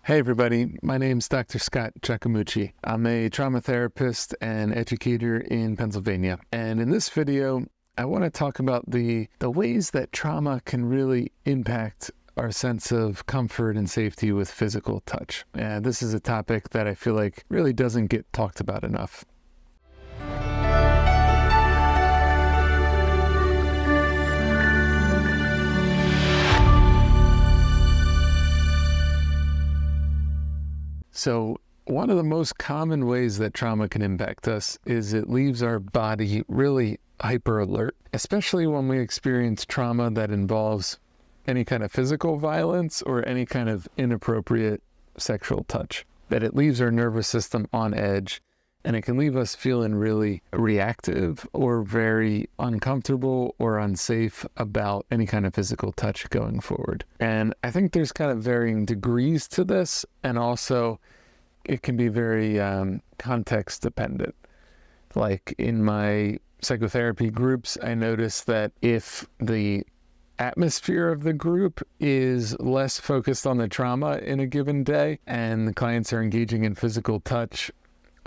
Hey everybody, my name's Dr. Scott Giacomucci. I'm a trauma therapist and educator in Pennsylvania. And in this video, I want to talk about the ways that trauma can really impact our sense of comfort and safety with physical touch. And this is a topic that I feel like really doesn't get talked about enough. So one of the most common ways that trauma can impact us is it leaves our body really hyper alert, especially when we experience trauma that involves any kind of physical violence or any kind of inappropriate sexual touch. That it leaves our nervous system on edge, and it can leave us feeling really reactive or very uncomfortable or unsafe about any kind of physical touch going forward. And I think there's kind of varying degrees to this, and also it can be very context dependent. Like in my psychotherapy groups, I noticed that if the atmosphere of the group is less focused on the trauma in a given day and the clients are engaging in physical touch,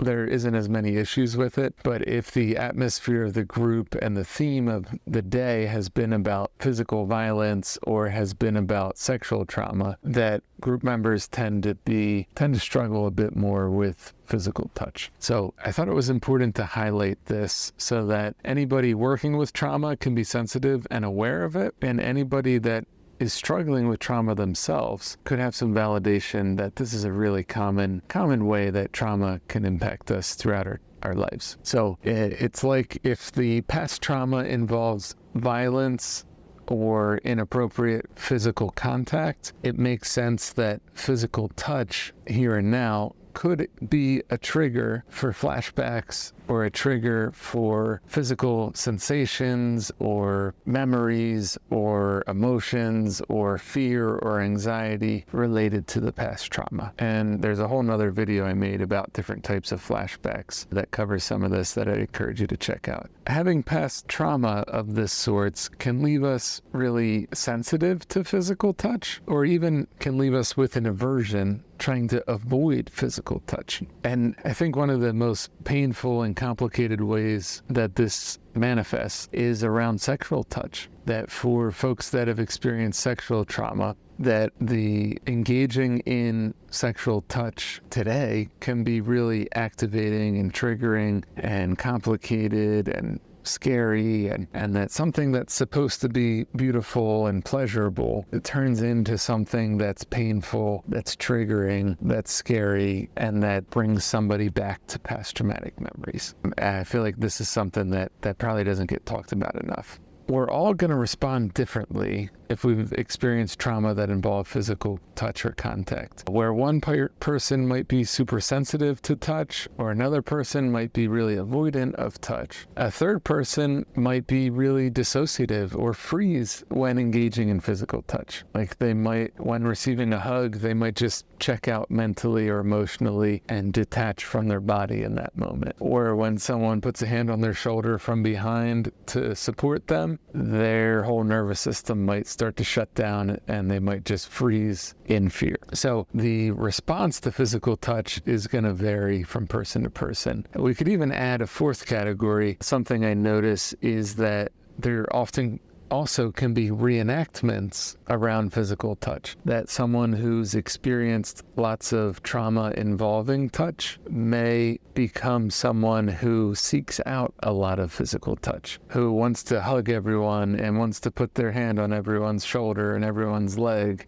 there isn't as many issues with it. But if the atmosphere of the group and the theme of the day has been about physical violence or has been about sexual trauma, that group members tend to struggle a bit more with physical touch. So I thought it was important to highlight this so that anybody working with trauma can be sensitive and aware of it, and anybody that is struggling with trauma themselves could have some validation that this is a really common way that trauma can impact us throughout our lives. So it's like if the past trauma involves violence or inappropriate physical contact, it makes sense that physical touch here and now could be a trigger for flashbacks or a trigger for physical sensations or memories or emotions or fear or anxiety related to the past trauma. And there's a whole nother video I made about different types of flashbacks that covers some of this that I encourage you to check out. Having past trauma of this sorts can leave us really sensitive to physical touch, or even can leave us with an aversion trying to avoid physical touch. And I think one of the most painful and complicated ways that this manifests is around sexual touch. That for folks that have experienced sexual trauma, that the engaging in sexual touch today can be really activating and triggering and complicated and scary, and that something that's supposed to be beautiful and pleasurable, it turns into something that's painful, that's triggering, that's scary, and that brings somebody back to past traumatic memories. I feel like this is something that probably doesn't get talked about enough. We're all going to respond differently if we've experienced trauma that involved physical touch or contact. Where one person might be super sensitive to touch, or another person might be really avoidant of touch. A third person might be really dissociative or freeze when engaging in physical touch. Like they might, when receiving a hug, they might just check out mentally or emotionally and detach from their body in that moment. Or when someone puts a hand on their shoulder from behind to support them, their whole nervous system might start to shut down and they might just freeze in fear. So the response to physical touch is going to vary from person to person. We could even add a fourth category. Something I notice is that there often also can be reenactments around physical touch, that someone who's experienced lots of trauma involving touch may become someone who seeks out a lot of physical touch, who wants to hug everyone and wants to put their hand on everyone's shoulder and everyone's leg,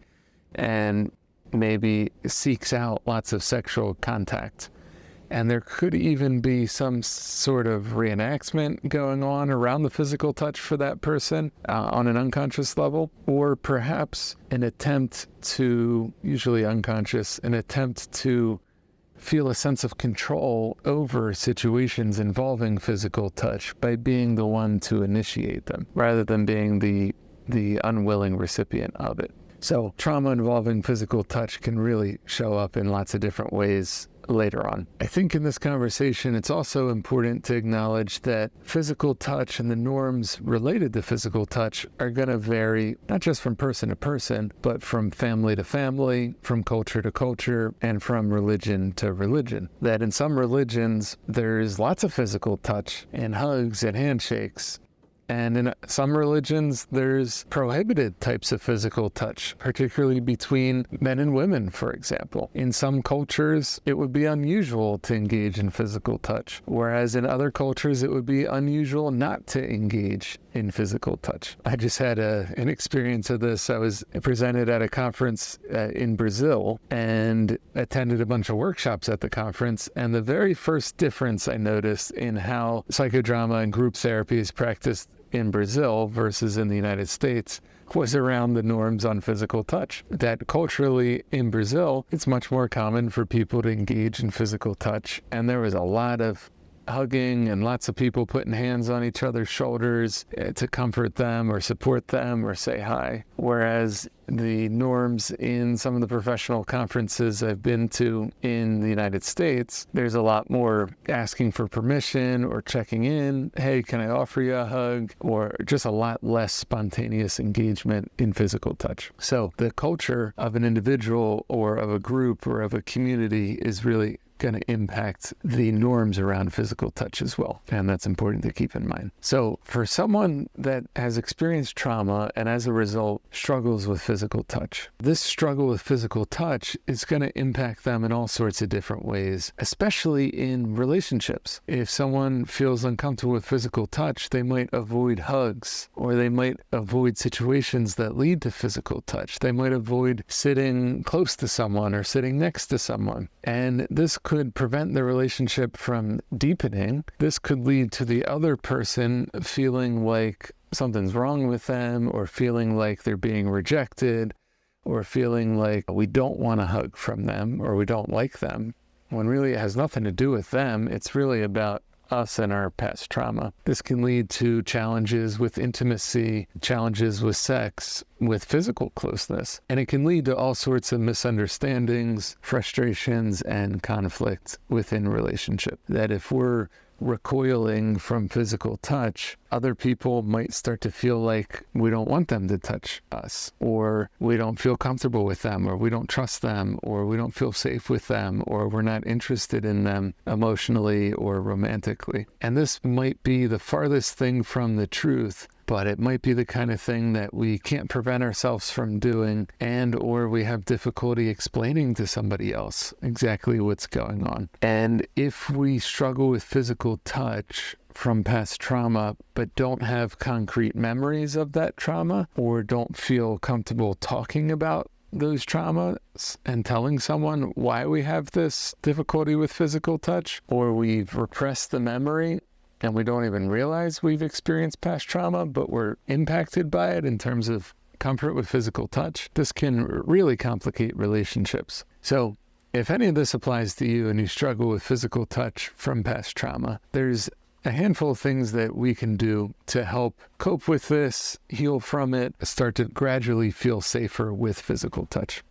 and maybe seeks out lots of sexual contact. And there could even be some sort of reenactment going on around the physical touch for that person on an unconscious level, or perhaps an attempt to, usually unconscious, an attempt to feel a sense of control over situations involving physical touch by being the one to initiate them, rather than being the unwilling recipient of it. So trauma involving physical touch can really show up in lots of different ways later on. I think in this conversation, it's also important to acknowledge that physical touch and the norms related to physical touch are going to vary, not just from person to person, but from family to family, from culture to culture, and from religion to religion. That in some religions, there's lots of physical touch and hugs and handshakes. And in some religions, there's prohibited types of physical touch, particularly between men and women, for example. In some cultures, it would be unusual to engage in physical touch, whereas in other cultures, it would be unusual not to engage in physical touch. I just had an experience of this. I was presented at a conference in Brazil and attended a bunch of workshops at the conference. And the very first difference I noticed in how psychodrama and group therapy is practiced in Brazil versus in the United States was around the norms on physical touch. That culturally in Brazil, it's much more common for people to engage in physical touch. And there was a lot of hugging and lots of people putting hands on each other's shoulders to comfort them or support them or say hi. Whereas the norms in some of the professional conferences I've been to in the United States, there's a lot more asking for permission or checking in. Hey, can I offer you a hug? Or just a lot less spontaneous engagement in physical touch. So the culture of an individual or of a group or of a community is really going to impact the norms around physical touch as well. And that's important to keep in mind. So for someone that has experienced trauma and as a result struggles with physical touch, this struggle with physical touch is going to impact them in all sorts of different ways, especially in relationships. If someone feels uncomfortable with physical touch, they might avoid hugs, or they might avoid situations that lead to physical touch. They might avoid sitting close to someone or sitting next to someone. And this could prevent the relationship from deepening. This could lead to the other person feeling like something's wrong with them, or feeling like they're being rejected, or feeling like we don't want a hug from them, or we don't like them, when really it has nothing to do with them. It's really about us and our past trauma. This can lead to challenges with intimacy, challenges with sex, with physical closeness. And it can lead to all sorts of misunderstandings, frustrations, and conflict within relationship. That if we're recoiling from physical touch, other people might start to feel like we don't want them to touch us, or we don't feel comfortable with them, or we don't trust them, or we don't feel safe with them, or we're not interested in them emotionally or romantically. And this might be the farthest thing from the truth, but it might be the kind of thing that we can't prevent ourselves from doing, and or we have difficulty explaining to somebody else exactly what's going on. And if we struggle with physical touch from past trauma, but don't have concrete memories of that trauma, or don't feel comfortable talking about those traumas and telling someone why we have this difficulty with physical touch, or we've repressed the memory and we don't even realize we've experienced past trauma, but we're impacted by it in terms of comfort with physical touch, this can really complicate relationships. So if any of this applies to you and you struggle with physical touch from past trauma, there's a handful of things that we can do to help cope with this, heal from it, start to gradually feel safer with physical touch.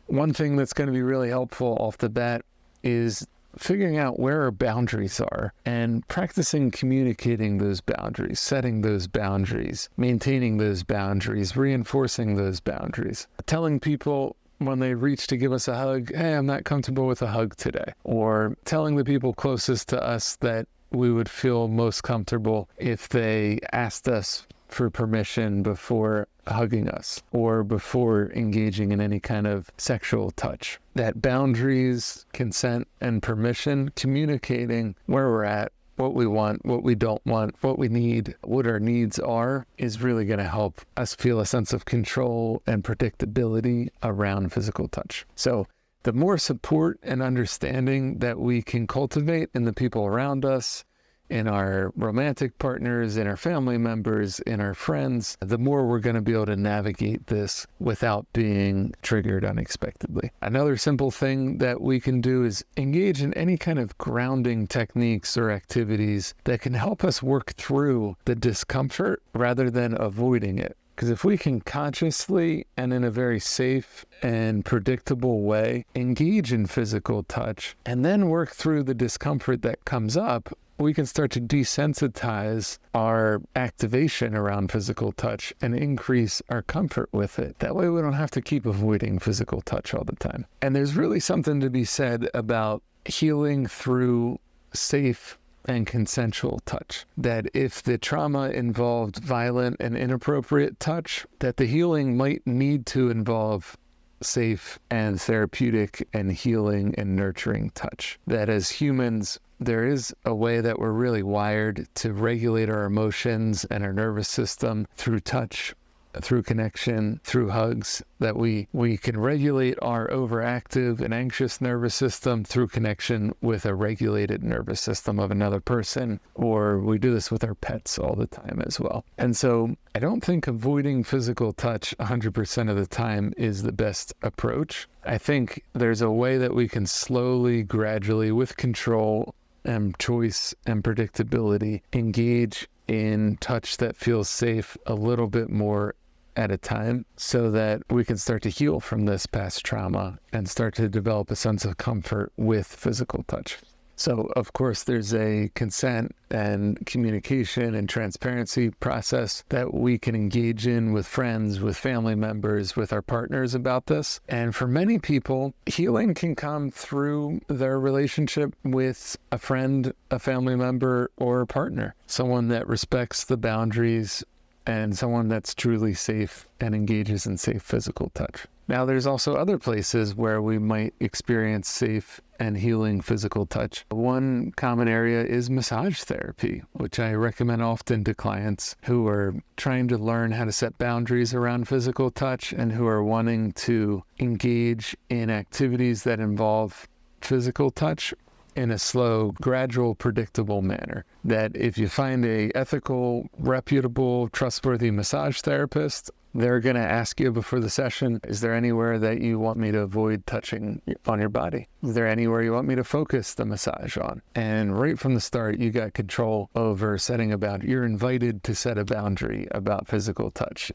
One thing that's going to be really helpful off the bat is figuring out where our boundaries are and practicing communicating those boundaries, setting those boundaries, maintaining those boundaries, reinforcing those boundaries. Telling people when they reach to give us a hug, hey, I'm not comfortable with a hug today. Or telling the people closest to us that we would feel most comfortable if they asked us for permission before hugging us or before engaging in any kind of sexual touch. That boundaries, consent, and permission, communicating where we're at, what we want, what we don't want, what we need, what our needs are, is really going to help us feel a sense of control and predictability around physical touch. So the more support and understanding that we can cultivate in the people around us, in our romantic partners, in our family members, in our friends, the more we're going to be able to navigate this without being triggered unexpectedly. Another simple thing that we can do is engage in any kind of grounding techniques or activities that can help us work through the discomfort rather than avoiding it. Because if we can consciously and in a very safe and predictable way engage in physical touch and then work through the discomfort that comes up, we can start to desensitize our activation around physical touch and increase our comfort with it. That way we don't have to keep avoiding physical touch all the time. And there's really something to be said about healing through safe and consensual touch. That if the trauma involved violent and inappropriate touch, that the healing might need to involve safe and therapeutic and healing and nurturing touch. That as humans, there is a way that we're really wired to regulate our emotions and our nervous system through touch, through connection, through hugs, that we can regulate our overactive and anxious nervous system through connection with a regulated nervous system of another person, or we do this with our pets all the time as well. And so I don't think avoiding physical touch 100% of the time is the best approach. I think there's a way that we can slowly, gradually, with control and choice and predictability, engage in touch that feels safe a little bit more at a time, so that we can start to heal from this past trauma and start to develop a sense of comfort with physical touch. So, of course, there's a consent and communication and transparency process that we can engage in with friends, with family members, with our partners about this. And for many people, healing can come through their relationship with a friend, a family member, or a partner, someone that respects the boundaries and someone that's truly safe and engages in safe physical touch. Now, there's also other places where we might experience safe and healing physical touch. One common area is massage therapy, which I recommend often to clients who are trying to learn how to set boundaries around physical touch and who are wanting to engage in activities that involve physical touch in a slow, gradual, predictable manner. That if you find a ethical, reputable, trustworthy massage therapist, they're going to ask you before the session, is there anywhere that you want me to avoid touching on your body? Is there anywhere you want me to focus the massage on? And right from the start, you got control over setting a boundary. You're invited to set a boundary about physical touch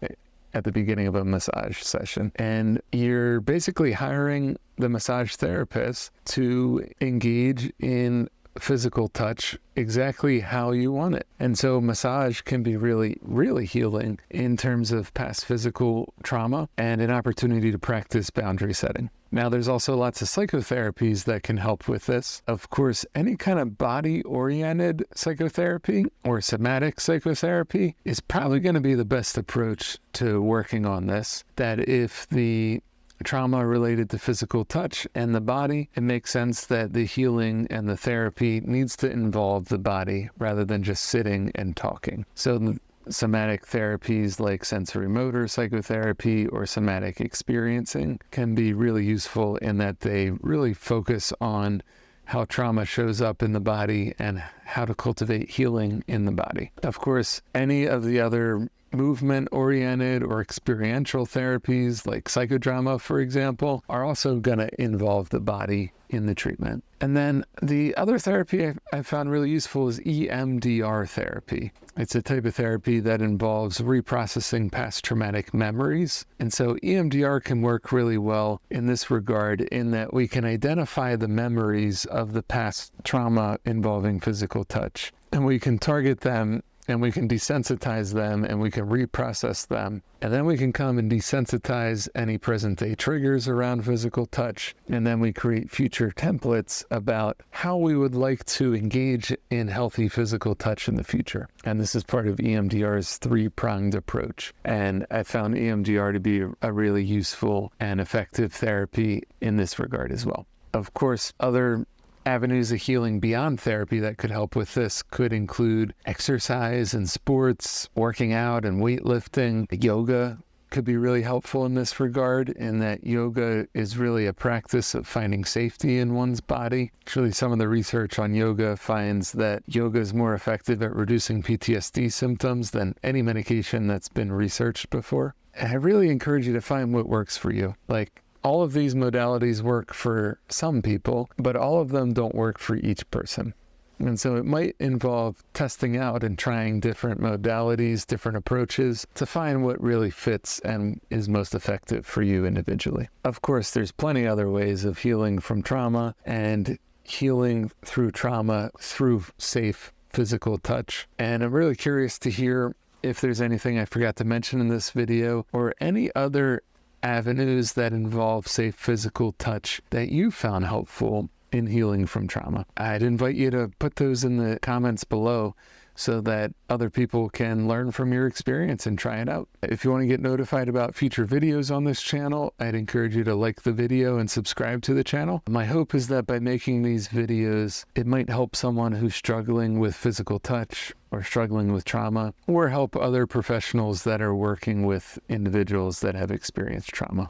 at the beginning of a massage session. And you're basically hiring the massage therapist to engage in physical touch exactly how you want it. And so massage can be really, really healing in terms of past physical trauma and an opportunity to practice boundary setting. Now, there's also lots of psychotherapies that can help with this. Of course, any kind of body-oriented psychotherapy or somatic psychotherapy is probably going to be the best approach to working on this. That if the trauma related to physical touch and the body, it makes sense that the healing and the therapy needs to involve the body rather than just sitting and talking. So somatic therapies like sensory motor psychotherapy or somatic experiencing can be really useful in that they really focus on how trauma shows up in the body and how to cultivate healing in the body. Of course, any of the other movement-oriented or experiential therapies like psychodrama, for example, are also going to involve the body in the treatment. And then the other therapy I found really useful is EMDR therapy. It's a type of therapy that involves reprocessing past traumatic memories. And so EMDR can work really well in this regard, in that we can identify the memories of the past trauma involving physical touch, and we can target them, and we can desensitize them, and we can reprocess them. And then we can come and desensitize any present day triggers around physical touch. And then we create future templates about how we would like to engage in healthy physical touch in the future. And this is part of EMDR's three-pronged approach. And I found EMDR to be a really useful and effective therapy in this regard as well. Of course, other avenues of healing beyond therapy that could help with this could include exercise and sports, working out and weightlifting. Yoga could be really helpful in this regard, in that yoga is really a practice of finding safety in one's body. Actually, some of the research on yoga finds that yoga is more effective at reducing PTSD symptoms than any medication that's been researched before. And I really encourage you to find what works for you. Like, all of these modalities work for some people, but all of them don't work for each person. And so it might involve testing out and trying different modalities, different approaches to find what really fits and is most effective for you individually. Of course, there's plenty other ways of healing from trauma and healing through trauma through safe physical touch. And I'm really curious to hear if there's anything I forgot to mention in this video or any other avenues that involve safe physical touch that you found helpful in healing from trauma. I'd invite you to put those in the comments below so that other people can learn from your experience and try it out. If you want to get notified about future videos on this channel, I'd encourage you to like the video and subscribe to the channel. My hope is that by making these videos, it might help someone who's struggling with physical touch or struggling with trauma, or help other professionals that are working with individuals that have experienced trauma.